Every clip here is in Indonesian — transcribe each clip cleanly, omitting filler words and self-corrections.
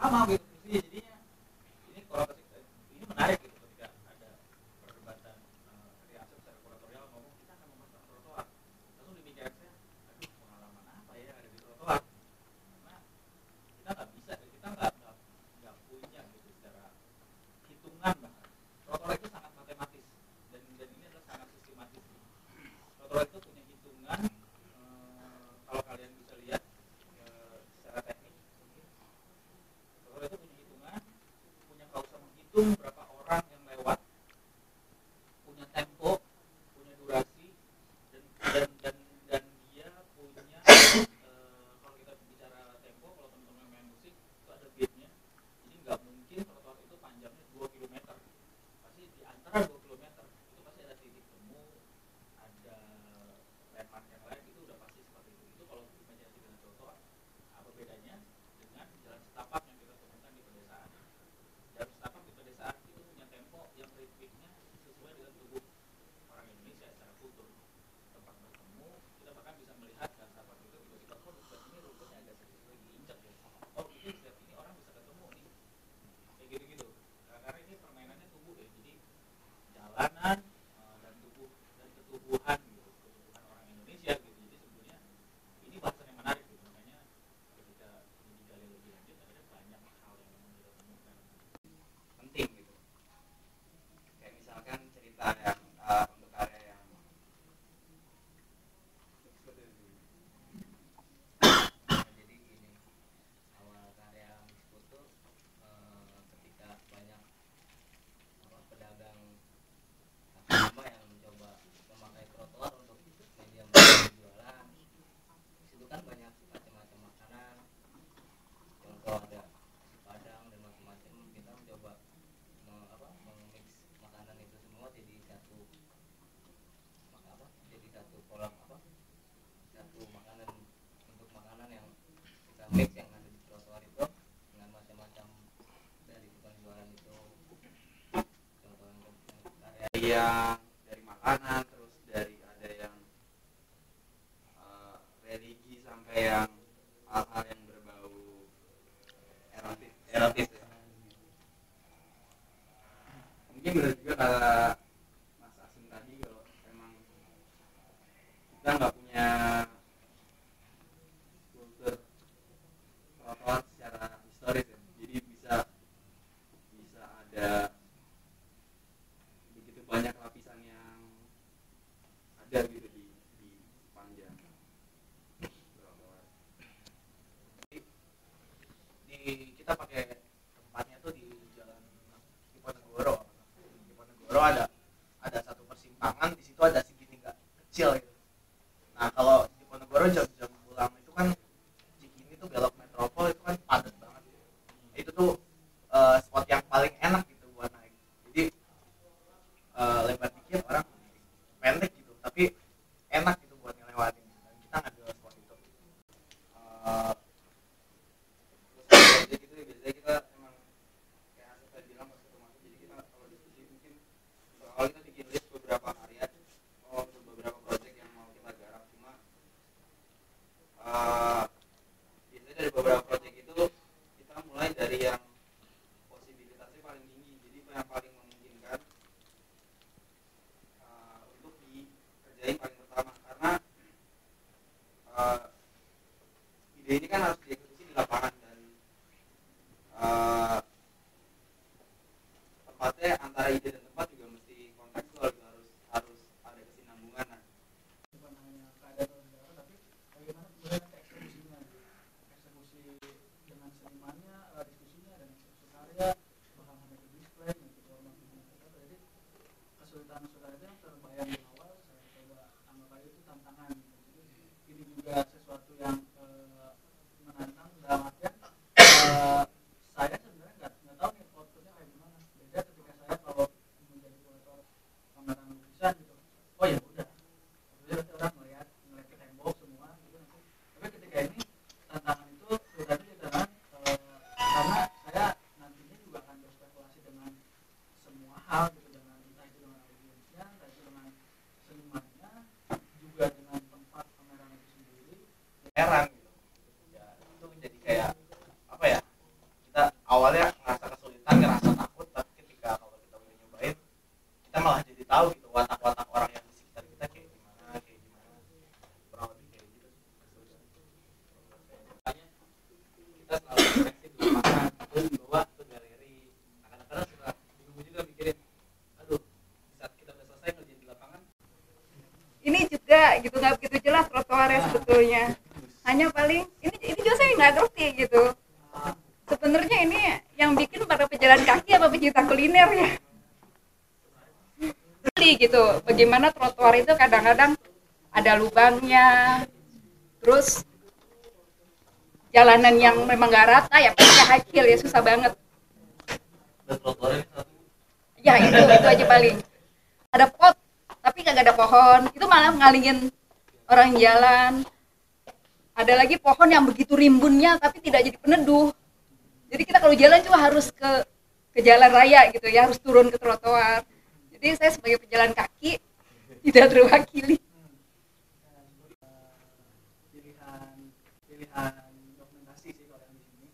sama gitu sih. Jadinya ini kalau ini menarik gitu ketika ada perdebatan dari Asep secara kuratorial ngomong kita akan memasang trotoar, langsung di pikiran saya, aduh pengalaman apa ya ada di trotoar, karena kita nggak bisa, kita nggak punya gitu secara hitungan bahkan. Trotoar itu sangat matematis dan ini adalah sangat sistematis. Trotoar itu punya hitungan, kalau kalian bisa lihat secara teknik, trotoar itu punya hitungan, punya kausa menghitung berapa orang yang lewat, punya tempo, punya durasi, dan dia punya kalau kita bicara tempo, kalau teman-teman main musik itu ada beatnya. Jadi nggak mungkin trotoar itu panjangnya 2 km, pasti di antara 2 km itu pasti ada titik temu, ada landmark yang lain, itu udah pasti seperti itu. Itu kalau imajinasi dengan trotoar. Apa bedanya dengan jalan setapak yang kita temukan di pedesaan? Jalan setapak di pedesaan itu punya tempo yang ritmiknya sesuai dengan tubuh orang Indonesia secara kultur. Tempat bertemu, kita bahkan bisa melihat jalan setapak itu tiba-tiba kok ini rumputnya agak sedikit lagi injak ya. Oh ini setiap ini orang bisa ketemu nih, kayak gitu-gitu. Karena ini permainannya tubuh ya, jadi jalanan dan tubuh dan ketubuhan gitu, ketubuhan orang Indonesia gitu. Jadi sebenarnya ini bahasan yang menarik gitu, makanya ketika ini digali lebih lanjut ada banyak hal yang memang kita temukan penting gitu. Kayak misalkan cerita yang untuk karya yang jadi gini, awal karya Mixfoto ketika banyak pedagang kaki lima yang mencoba memakai trotoar untuk media jualan. Itu kan banyak macam-macam makanan, contoh ada nasi padang dan macam-macam. Kita mencoba mengmix makanan itu semua jadi satu pola satu makanan, untuk makanan yang kita mix yang ada di trotoar itu dengan macam-macam dari tukang jualan itu. Contoh yang karya dari makanan, terus dari ada yang religi sampai yang hal-hal yang berbau erotis ya. Mungkin benar juga kata Mas Asim tadi, kalau emang kita nggak punya kultur trotoar secara historis ya, jadi bisa ada begitu banyak lapisan yang ada gitu di sepanjang trotoar. Kita pakai tempatnya tuh di jalan Diponegoro. Diponegoro ada satu persimpangan, di situ ada segitiga kecil gitu. Nah kalau di Diponegoro jam-jam pulang itu kan Cikini tuh belok Metropol itu kan padat banget. Itu tuh spot yang paling enak gitu buat naik. Jadi lebar dikit orang pendek gitu, tapi enak gitu buat ngelewatin. Dan kita ngambil spot itu. Terus biasanya kita emang kayak Asep tadi bilang pas ketemu Asep, jadi kita kalau diskusi mungkin awal kita bikin list beberapa karya untuk beberapa proyek yang mau kita garap. Cuma biasanya dari beberapa proyek itu kita mulai dari yang posibilitasnya paling tinggi, jadi yang paling memungkinkan untuk dikerjain paling pertama, karena ide ini kan harus dieksekusi di lapangan dan tempatnya antara ide dan tempat juga mesti kontekstual, harus ada kesinambungan. Nah, bukan hanya keadaan negara, tapi bagaimana kemudian eksekusinya, eksekusi dengan senimannya, diskusinya dan eksekusi karya, bahkan ada ke display dan format kita. Jadi kesulitan itu yang terbayang di awal, saya coba anggap aja itu tantangan. Jadi ini juga sesuatu yang menantang dalam artian saya sebenarnya nggak tahu nih outputnya kayak gimana. Beda ketika saya kalau awalnya ngerasa kesulitan, ngerasa takut, tapi ketika kalau kita udah nyobain, kita malah jadi tahu gitu watak-watak orang yang di sekitar kita kayak gimana, kurang lebih kayak gitu. Makanya kita selalu refleksi di lapangan, terus bawa ke galeri. Nah, kadang-kadang suka bingung juga mikirin, aduh, saat kita udah selesai ngerjain di lapangan, ini juga gitu nggak begitu jelas trotoarnya sebetulnya. Hanya paling ini juga saya nggak ngerti gitu. Sebenarnya ini yang bikin para pejalan kaki apa pecinta kuliner ya. Gitu, bagaimana trotoar itu kadang-kadang ada lubangnya, terus jalanan yang memang nggak rata ya pasti hakil ya, susah banget. dan trotoarnya Ya itu aja paling. Ada pot tapi kagak ada pohon, itu malah ngalingin orang jalan. Ada lagi pohon yang begitu rimbunnya tapi tidak jadi peneduh. Jadi kita kalau jalan cuma harus ke jalan raya gitu ya, harus turun ke trotoar. Jadi saya sebagai pejalan kaki tidak terwakili. Pilihan dokumentasi sih kalau yang di sini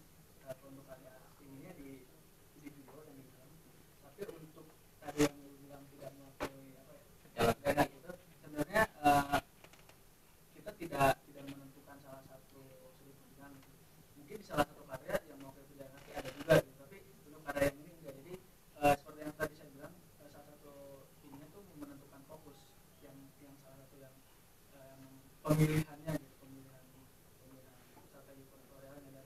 untuk ada ininya di video dan di film. Tapi untuk tadi yang bilang tidak mengakui apa ya jalan itu sebenarnya kita tidak menentukan salah satu sudut pandang. Mungkin di salah satu karya yang mau ke pejalan kaki ada juga gitu, tapi untuk karya yang ini enggak. Jadi seperti yang tadi saya bilang, salah satu ininya tuh menentukan fokus yang salah satu yang pemilihannya gitu, pemilihan strategi fotorealnya. Dan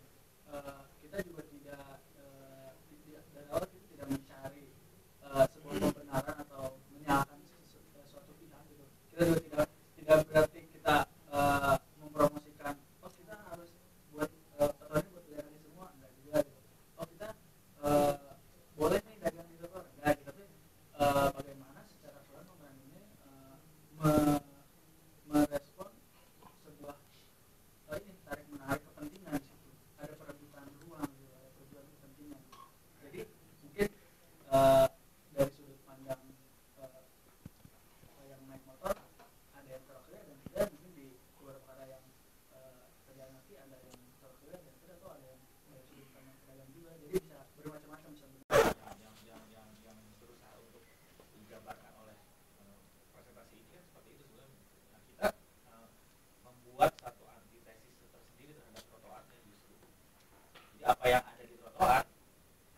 kita juga tidak dari awal kita tidak mencari sebuah kebenaran atau menyalahkan suatu pihak gitu. Kita juga tidak berarti kita mempromosikan kita harus buat fotonya buat pejalan kaki semua, enggak juga gitu. Kita boleh nih dagang di trotoar, enggak gitu. Tapi bagaimana secara keseluruhan pemerintah ini merespon sebuah ini tarik menarik kepentingan di situ, ada perebutan ruang gitu, ada perebutan kepentingan. Jadi mungkin dari sudut pandang yang naik motor ada yang terkira dan tidak, mungkin di beberapa kata yang pejalan kaki ada yang terkira dan tidak, atau ada yang dari sudut pandang pedagang juga. Jadi bisa bermacam-macam sebenarnya. yang berusaha untuk digambarkan oleh presentasi ini kan seperti itu sebenarnya. Nah, kita membuat satu antitesis tersendiri terhadap trotoarnya justru. Jadi apa yang ada di trotoar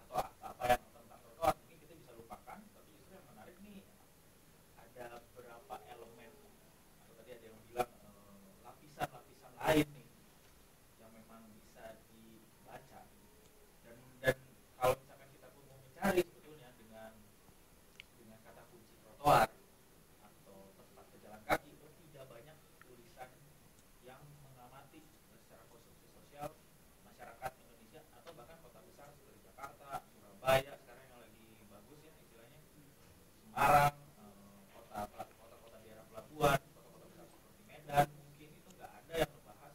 atau apa yang tentang trotoar mungkin kita bisa lupakan, tapi justru yang menarik nih ada beberapa elemen atau tadi ada yang bilang lapisan-lapisan lain nih yang memang bisa dibaca. Dan kalau misalkan kita pun mau mencari sebetulnya dengan kata kunci trotoar atau tempat pejalan kaki, itu tidak banyak tulisan yang mengamati secara konsumsi sosial masyarakat Indonesia atau bahkan kota besar seperti Jakarta, Surabaya sekarang yang lagi bagus ya istilahnya, Semarang, kota-kota daerah pelabuhan, kota-kota besar seperti Medan, mungkin itu nggak ada yang membahas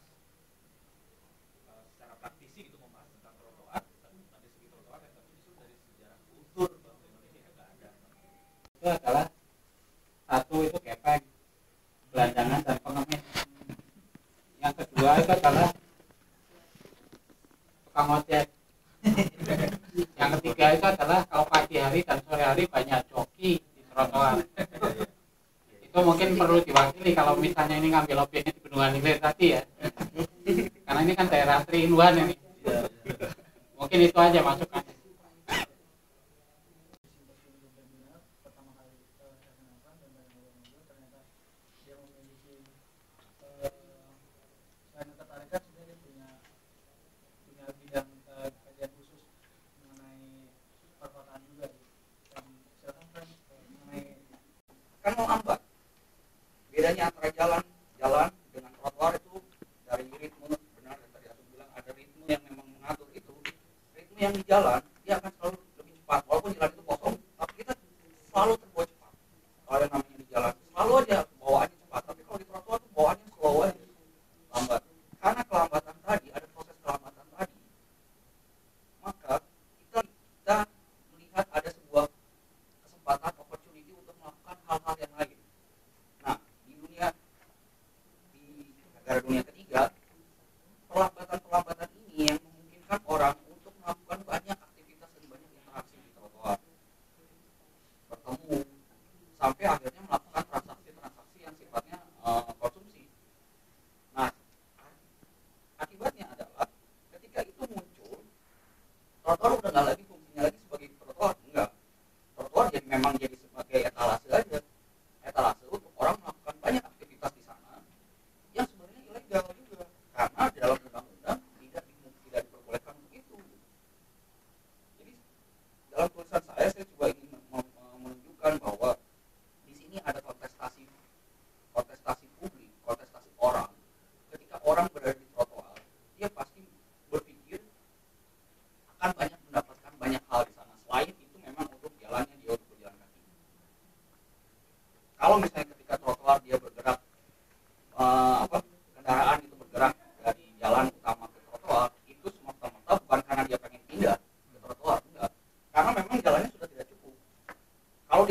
secara praktisi gitu, membahas tentang trotoar, tapi bukan dari segi trotoar ya, tapi justru dari sejarah kultur bangsa Indonesia nggak ada. Itu adalah satu itu kepeng, gelandangan dan pengemis. Yang kedua itu adalah tukang ojek. Yang ketiga itu adalah kalau pagi hari dan sore hari banyak joki di trotoar. Itu mungkin perlu diwakili kalau misalnya ini ngambil objeknya di Bendungan Hilir tadi ya. Karena ini kan daerah Triluan ini. Mungkin itu aja masukannya. Pertama kali saya kenalkan dan ternyata dia memiliki selain ketertarikan sebenarnya dia punya bidang kajian khusus mengenai perkotaan juga gitu. Dan silakan Frank mengenai Kan mau ambak. Bedanya antara jalan dengan trotoar itu dari ritme, benar yang tadi aku bilang ada ritme yang memang mengatur itu. Ritme yang di jalan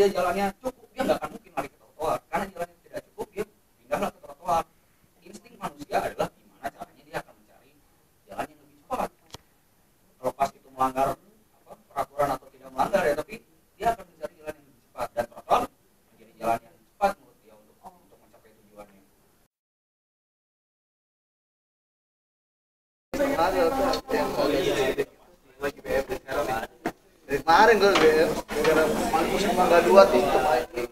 dia jalannya cukup, dia nggak akan mungkin lari ke trotoar. Karena jalannya tidak cukup, dia pindahlah ke trotoar. Insting manusia adalah gimana caranya dia akan mencari jalan yang lebih cepat. Terlepas itu melanggar peraturan atau tidak melanggar ya, tapi dia akan mencari jalan yang lebih cepat, dan trotoar menjadi jalan yang cepat menurut dia untuk mencapai tujuannya. Lagi BF sekarang nih. Dari kemarin gue BF, gara-gara Markus sama Mangga 2 tutup aja.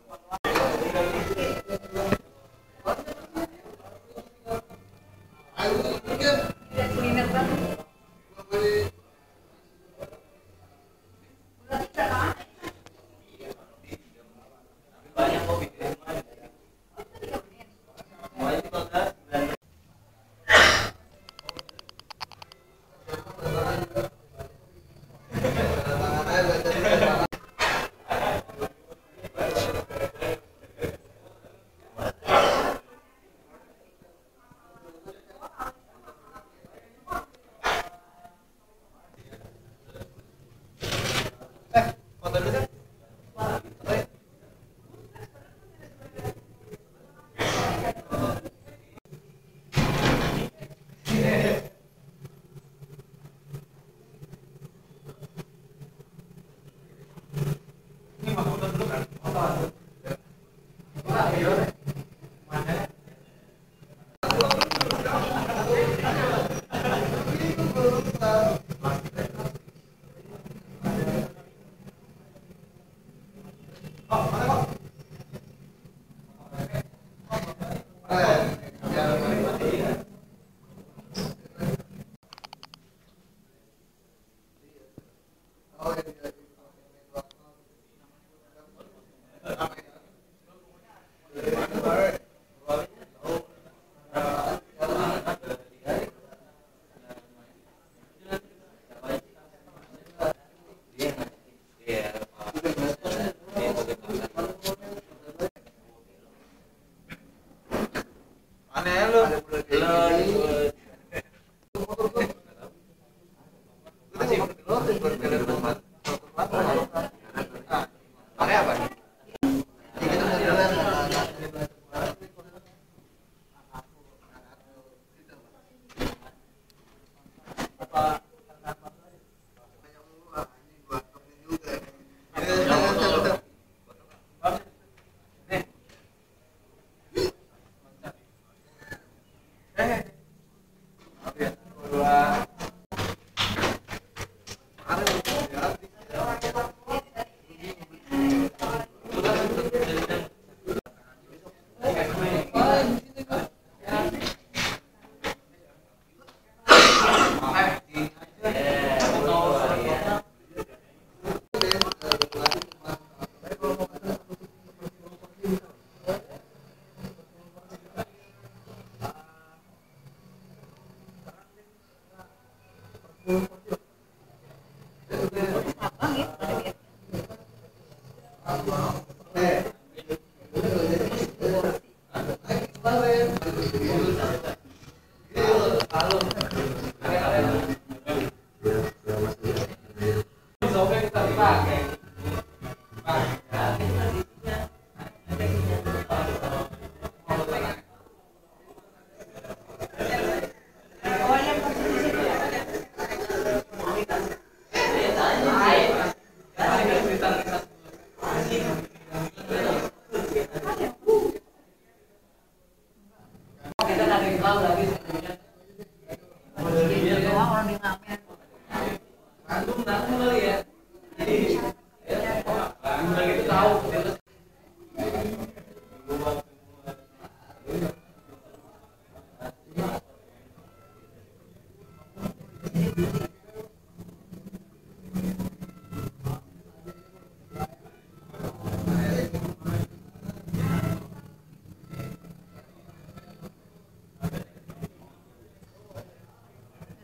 kuliner banget. banyak kok bikin semuanya di kota.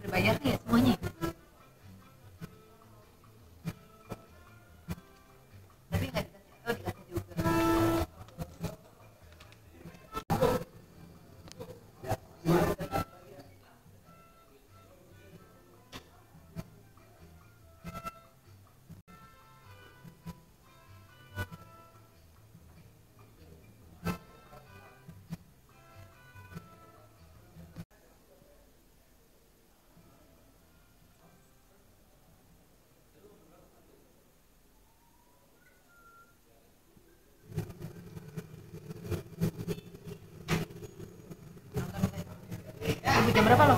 Bayar ya semuanya. Tapi nggak dikasih, oh dikasih juga. Jam berapa lo?